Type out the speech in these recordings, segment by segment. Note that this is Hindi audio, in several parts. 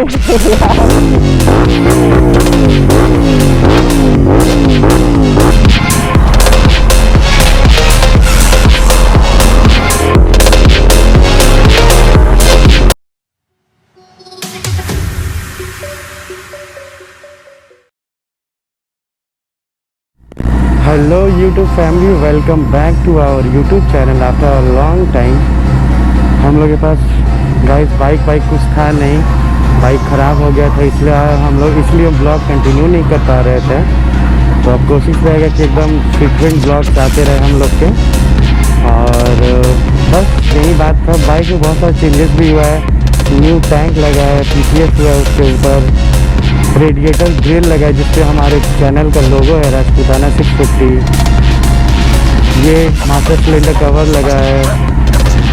Hello YouTube family, welcome back to our YouTube channel after a long time. हम लोग के पास गाइस बाइक कुछ था नहीं, बाइक ख़राब हो गया था, इसलिए हम ब्लॉग कंटिन्यू नहीं कर पा रहे थे। तो अब कोशिश रहेगा कि एकदम फ्रीक्वेंट ब्लॉग्स आते रहे हम लोग के। और बस यही बात था। बाइक में बहुत सारे चेंजेस भी हुआ है, न्यू टैंक लगा है, PPS हुआ है, उसके ऊपर रेडिएटर ग्रिल लगा है जिसपे हमारे चैनल का लोगो है राजपूताना 650। ये मास्टर सिलेंडर कवर लगा है,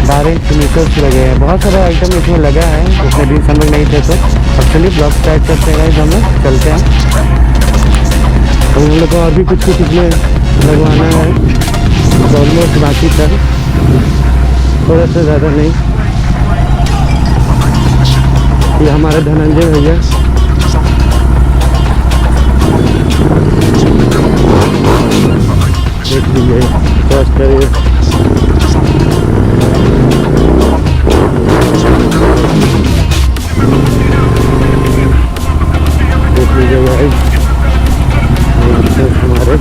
12 इंच मीटर्स लगे हैं, बहुत सारे आइटम इसमें लगा है। उतने दिन हम लोग नहीं थे तो अब चलिए ब्लॉग स्टार्ट करते हैं। हम लोग चलते हैं। तो हम लोग को और भी कुछ इसमें लगवाना है, ऑलमोस्ट बाकी था, थोड़ा सा ज़्यादा नहीं। ये हमारा धनंजय भैया, देख लीजिए, फर्स्ट करिए। देख लीजिए भाई, हमारे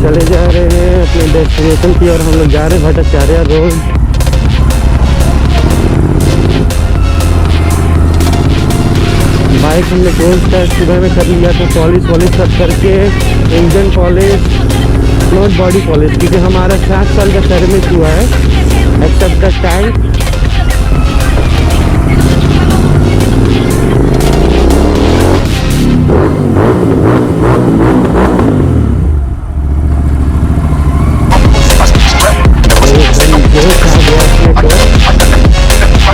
चले जा रहे हैं अपने डेस्टिनेशन की ओर। हम लोग जा रहे हैं भट्टाचार्य रोड। बाइक हमने कोल्ड स्टार्ट सुबह में कर लिया था, पॉलिश सब करके, engine polish, float body polish, क्योंकि हमारा 7 साल का सर्विस हुआ है एक्सेप्ट द टैंक।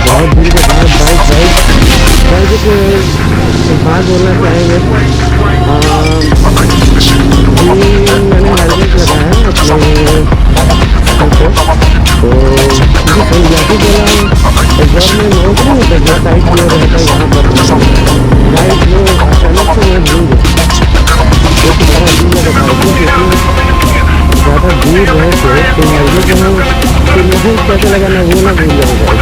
बहुत दिन के बाद बाइक बात बोलना चाहेंगे कि मैंने हेलमेट लगाया है अपने को, तो पंजाबी बोला एग्जाम में नोट नहीं होता, जो साइड में रहता है यहाँ पर गाइड जो अचानक से मैं भूल गया, जो कि बड़ा अजीब लगा था क्योंकि ज़्यादा दूर रहे थे तो हाईवे जो है तो मुझे कैसे लगा मैं वो ना भूल जाऊँगा।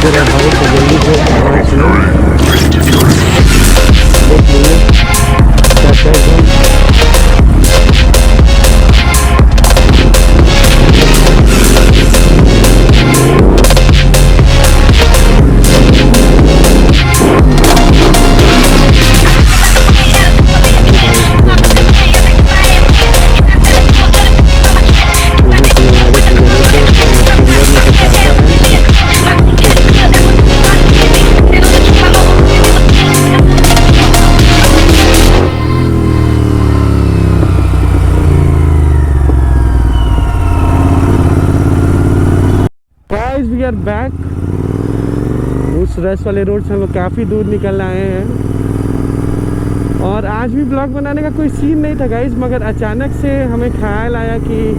जरा भाई तो जल्दी से आवाज़ सुनो, देख लीजिए क्या कहते हैं। We are back. उस रेस्ट वाले रोड से हम लोग काफ़ी दूर निकल आए हैं और आज भी ब्लॉग बनाने का कोई सीन नहीं था गाइस, मगर अचानक से हमें ख्याल आया कि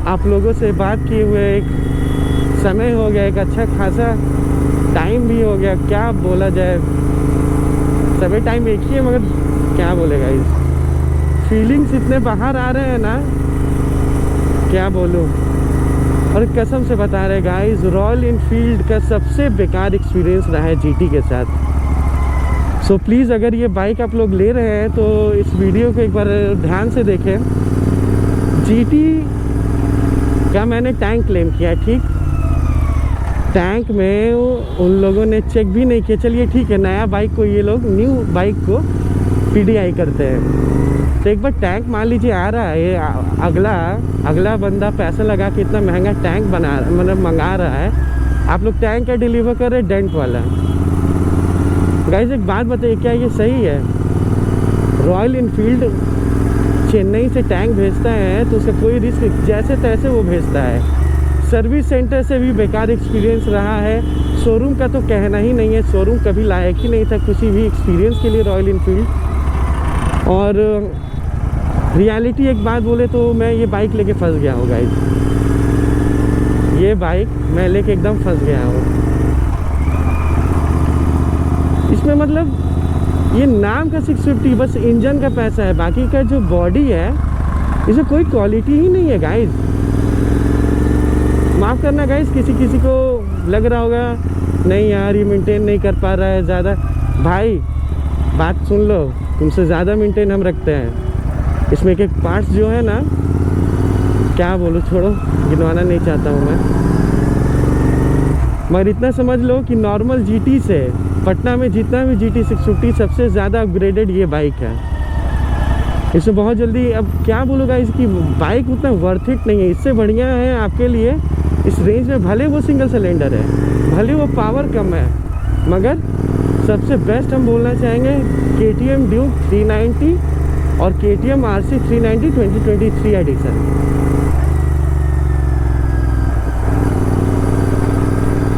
आप लोगों से बात किए हुए एक समय हो गया, एक अच्छा खासा टाइम भी हो गया। क्या बोला जाए, सभी टाइम एक ही है मगर क्या बोले गाइस, फीलिंग्स इतने बाहर आ रहे हैं ना, क्या बोलूँ। और कसम से बता रहे गाइस, रॉयल इनफील्ड का सबसे बेकार एक्सपीरियंस रहा है GT के साथ। सो प्लीज़ अगर ये बाइक आप लोग ले रहे हैं तो इस वीडियो को एक बार ध्यान से देखें। GT का मैंने टैंक क्लेम किया है, ठीक, टैंक में उन लोगों ने चेक भी नहीं किया। चलिए ठीक है, नया बाइक को ये लोग न्यू बाइक को PDI करते हैं, तो एक बार टैंक मान लीजिए आ रहा है, ये अगला बंदा पैसा लगा के इतना महंगा टैंक मतलब मंगा रहा है, आप लोग टैंक का डिलीवर कर रहे हैं डेंट वाला। गाइस एक बात बताइए, क्या ये सही है? रॉयल इनफील्ड चेन्नई से टैंक भेजता है तो उसका कोई रिस्क, जैसे तैसे वो भेजता है, सर्विस सेंटर से भी बेकार एक्सपीरियंस रहा है। शोरूम का तो कहना ही नहीं है, शोरूम कभी लायक ही नहीं था किसी भी एक्सपीरियंस के लिए रॉयल इनफील्ड। और रियलिटी एक बात बोले तो मैं ये बाइक लेके फंस गया हूँ गाइस, ये बाइक मैं लेके एकदम फंस गया हूँ। इसमें मतलब ये नाम का 650 बस इंजन का पैसा है, बाकी का जो बॉडी है इसमें कोई क्वालिटी ही नहीं है गाइस। माफ़ करना गाइस, किसी को लग रहा होगा नहीं यार ये मेंटेन नहीं कर पा रहा है ज़्यादा। भाई बात सुन लो, तुमसे ज़्यादा मेंटेन हम रखते हैं। इसमें एक पार्ट्स जो है ना, क्या बोलूँ, छोड़ो, गिनवाना नहीं चाहता हूँ मैं। मगर इतना समझ लो कि नॉर्मल जीटी से पटना में जितना भी GT 650 सबसे ज़्यादा अपग्रेडेड ये बाइक है। इसमें बहुत जल्दी, अब क्या बोलूँगा, इसकी बाइक उतना वर्थ इट नहीं है। इससे बढ़िया है आपके लिए इस रेंज में, भले वो सिंगल सिलेंडर है, भले वो पावर कम है, मगर सबसे बेस्ट हम बोलना चाहेंगे KTM ड्यूक 390 और KTM RC 390 2023 एडिशन।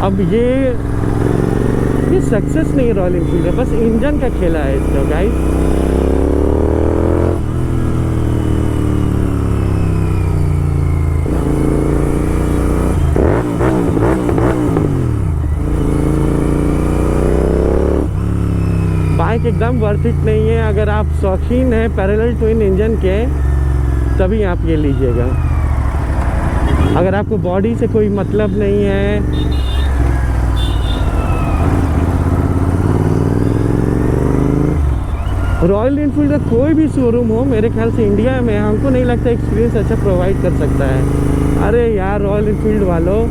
अब ये सक्सेस नहीं है रॉयल इनफील्ड, बस इंजन का खेला है इसका गाइस। बाइक एकदम वर्थ इट नहीं है। अगर आप शौकीन हैं पैरेलल ट्विन इंजन के तभी आप ये लीजिएगा। अगर आपको बॉडी से कोई मतलब नहीं है, रॉयल इनफील्ड का कोई भी शोरूम हो मेरे ख्याल से इंडिया में हमको नहीं लगता एक्सपीरियंस अच्छा प्रोवाइड कर सकता है। अरे यार रॉयल इनफील्ड वालों,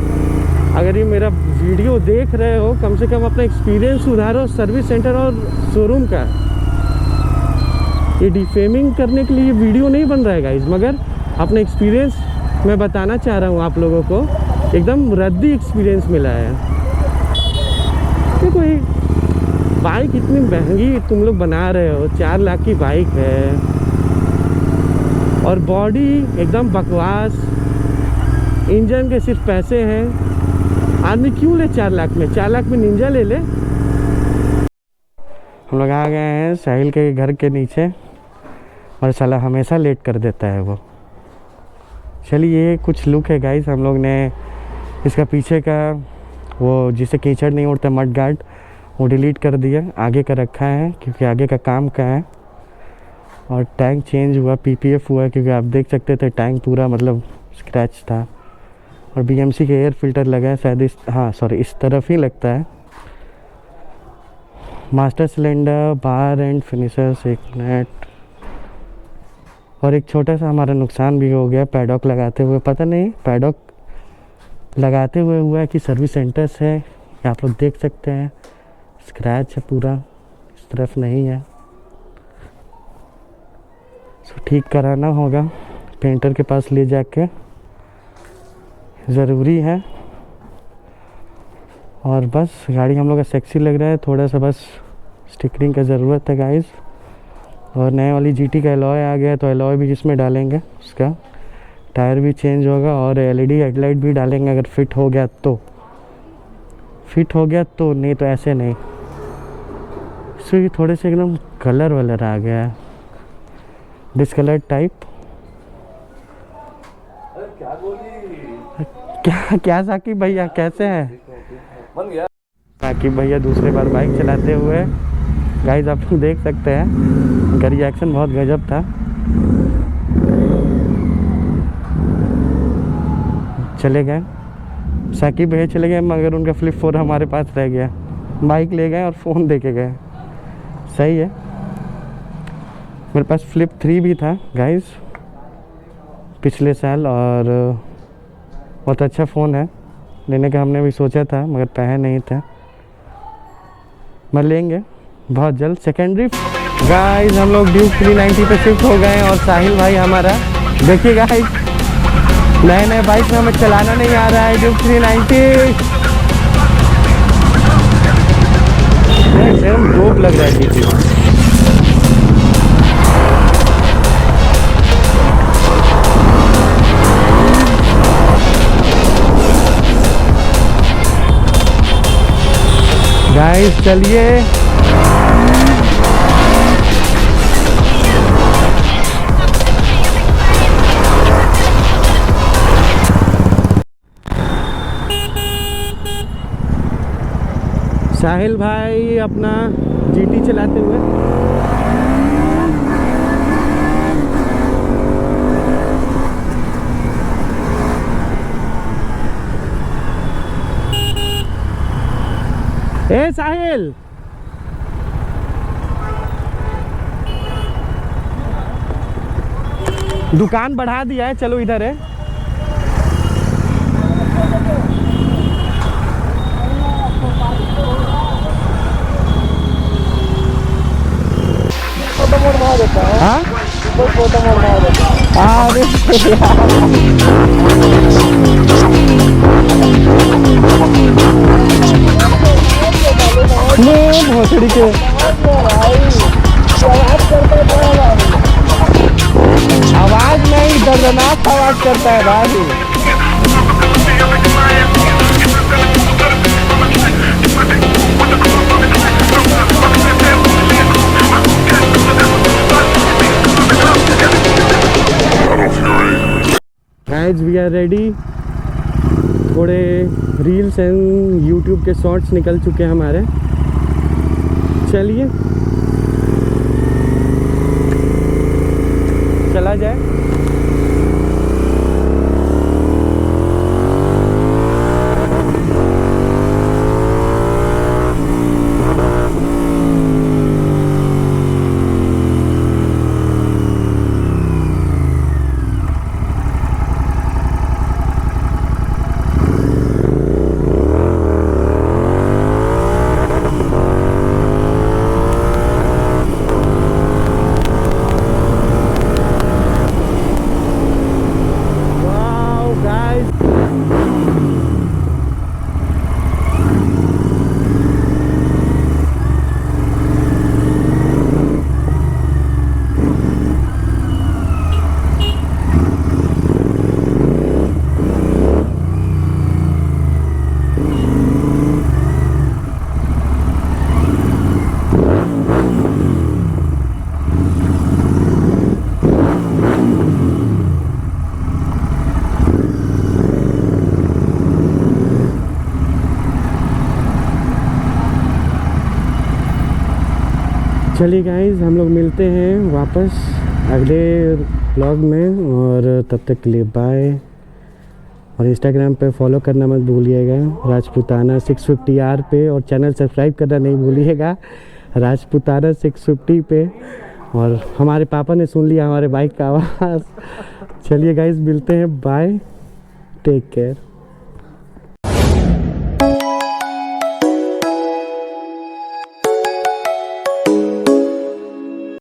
अगर ये मेरा वीडियो देख रहे हो, कम से कम अपना एक्सपीरियंस सुधारो सर्विस सेंटर और शोरूम का। ये डिफेमिंग करने के लिए वीडियो नहीं बन रहा है गाइस, मगर अपना एक्सपीरियंस मैं बताना चाह रहा हूँ आप लोगों को। एकदम रद्दी एक्सपीरियंस मिला है। देखो ये बाइक इतनी महंगी तुम लोग बना रहे हो, 4 लाख की बाइक है और बॉडी एकदम बकवास, इंजन के सिर्फ पैसे हैं। आदमी क्यों ले 4 लाख में? 4 लाख में निंजा ले ले। हम लोग आ गए हैं साहिल के घर के नीचे और साला हमेशा लेट कर देता है वो। चलिए ये कुछ लुक है गाइस, हम लोग ने इसका पीछे का वो जिसे कीचड़ नहीं उड़ता मड गार्ड वो डिलीट कर दिया, आगे का रखा है क्योंकि आगे का काम का है। और टैंक चेंज हुआ, PPF हुआ क्योंकि आप देख सकते थे टैंक पूरा मतलब स्क्रैच था। और BMC के एयर फिल्टर लगा है शायद इस तरफ ही लगता है। Master cylinder, bar and finishers, एक नेट और एक छोटा सा हमारा नुकसान भी हो गया पैडॉक लगाते हुए। पता नहीं पैडॉक लगाते हुए हुआ है कि सर्विस सेंटर से, आप लोग देख सकते हैं स्क्रैच है पूरा, इस तरफ नहीं है। सो ठीक कराना होगा, पेंटर के पास ले जाके ज़रूरी है। और बस गाड़ी हम लोग का सेक्सी लग रहा है, थोड़ा सा बस स्टिकरिंग का ज़रूरत है गाइस। और नए वाली GT का एलॉय आ गया तो एलॉय भी इसमें डालेंगे, उसका टायर भी चेंज होगा और LED हेडलाइट भी डालेंगे अगर फिट हो गया तो। नहीं तो ऐसे नहीं। इसमें थोड़े से एकदम कलर वलर आ गया है, डिस्कलर टाइप। क्या साकिब भैया कैसे हैं? बन गया। साकिब भैया दूसरे बार बाइक चलाते हुए गाइस आप देख सकते हैं, उनका रिएक्शन बहुत गजब था। चले गए साकिब भैया, चले गए, मगर उनका फ्लिप 4 हमारे पास रह गया। बाइक ले गए और फ़ोन दे के गए। सही है, मेरे पास फ्लिप 3 भी था गाइस पिछले साल और बहुत अच्छा फ़ोन है, लेने का हमने भी सोचा था मगर पैसे नहीं थे। मैं लेंगे बहुत जल्द सेकेंडरी। गाइस हम लोग ड्यूक 390 पे शिफ्ट हो गए और साहिल भाई हमारा, देखिए गाइस नए बाइक में हमें चलाना नहीं आ रहा है ड्यूक 390। एकदम डोप लग रहा है GT। गाइस चलिए साहिल भाई अपना जीटी चलाते हुए। ए साहिल, दुकान बढ़ा दिया है, चलो इधर है। हाँ? भोसड़ी के आवाज नहीं, दर्दनाक आवाज करता है भाई। Guys, we are ready। थोड़े रील्स एंड यूट्यूब के शॉर्ट्स निकल चुके हैं हमारे। चलिए चला जाए। चलिए गाइस, हम लोग मिलते हैं वापस अगले ब्लॉग में, और तब तक के लिए बाय। और इंस्टाग्राम पे फॉलो करना मत भूलिएगा, राजपूताना 650R पे, और चैनल सब्सक्राइब करना नहीं भूलिएगा, राजपूताना 650 पे। और हमारे पापा ने सुन लिया हमारे बाइक का आवाज़। चलिए गाइस, मिलते हैं, बाय, टेक केयर।